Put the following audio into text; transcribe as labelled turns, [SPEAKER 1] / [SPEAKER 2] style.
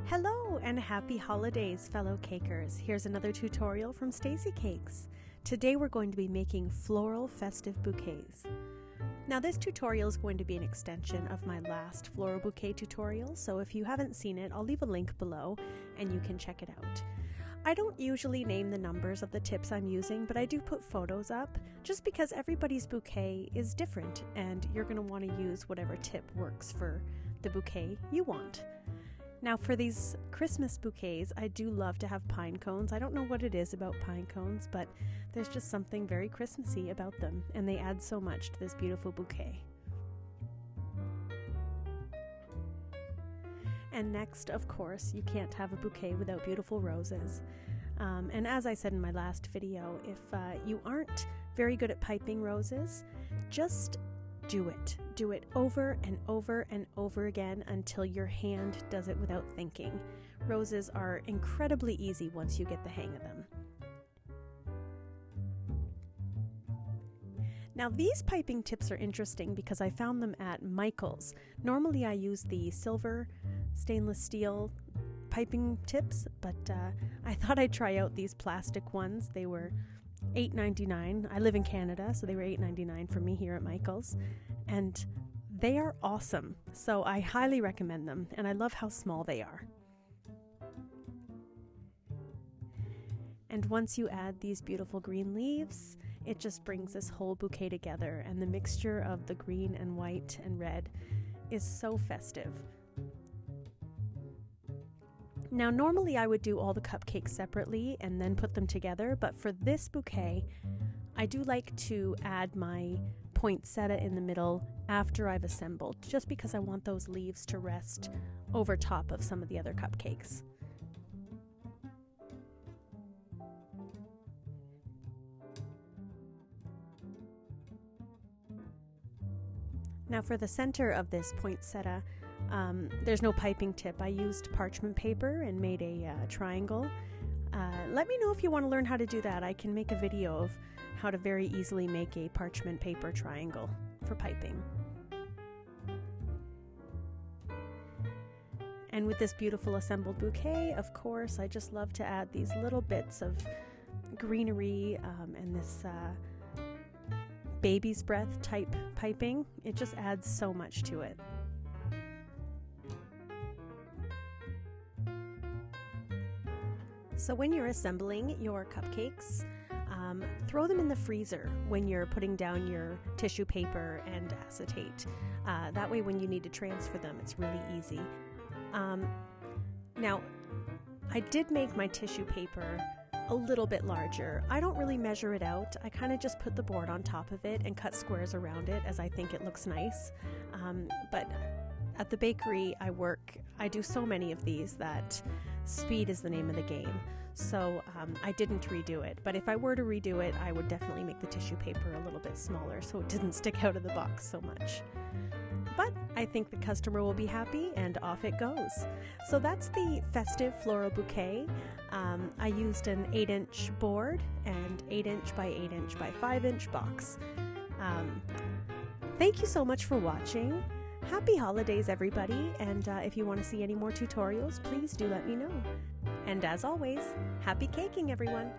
[SPEAKER 1] Hello and happy holidays, fellow cakers. Here's another tutorial from Stacy Cakes. Today we're going to be making floral festive bouquets. Now this tutorial is going to be an extension of my last floral bouquet tutorial, so if you haven't seen it, I'll leave a link below and you can check it out. I don't usually name the numbers of the tips I'm using, but I do put photos up just because everybody's bouquet is different and you're going to want to use whatever tip works for the bouquet you want. Now for these Christmas bouquets, I do love to have pine cones. I don't know what it is about pine cones, but there's just something very Christmassy about them, and they add so much to this beautiful bouquet. And next, of course, you can't have a bouquet without beautiful roses. And as I said in my last video, if you aren't very good at piping roses, just do it. Do it over and over and over again until your hand does it without thinking. Roses are incredibly easy once you get the hang of them. Now these piping tips are interesting because I found them at Michael's. Normally I use the silver stainless steel piping tips, but I thought I'd try out these plastic ones. They were $8.99. I live in Canada, so they were $8.99 for me here at Michael's, and they are awesome. So I highly recommend them, and I love how small they are. And once you add these beautiful green leaves, it just brings this whole bouquet together, and the mixture of the green and white and red is so festive. Now normally I would do all the cupcakes separately and then put them together, but for this bouquet I do like to add my poinsettia in the middle after I've assembled, just because I want those leaves to rest over top of some of the other cupcakes. Now for the center of this poinsettia, there's no piping tip. I used parchment paper and made a triangle. Let me know if you want to learn how to do that. I can make a video of how to very easily make a parchment paper triangle for piping. And with this beautiful assembled bouquet, of course, I just love to add these little bits of greenery and this baby's breath type piping. It just adds so much to it. So when you're assembling your cupcakes, throw them in the freezer when you're putting down your tissue paper and acetate. That way when you need to transfer them, it's really easy. Now, I did make my tissue paper a little bit larger. I don't really measure it out. I kind of just put the board on top of it and cut squares around it as I think it looks nice. But at the bakery I work, I do so many of these that speed is the name of the game. So I didn't redo it, but if I were to redo it, I would definitely make the tissue paper a little bit smaller so it didn't stick out of the box so much. But I think the customer will be happy, and off it goes. So that's the festive floral bouquet. I used an 8-inch board and 8-inch by 8-inch by 5-inch box. Thank you so much for watching. Happy holidays, everybody, and if you want to see any more tutorials, please do let me know. And as always, happy caking, everyone!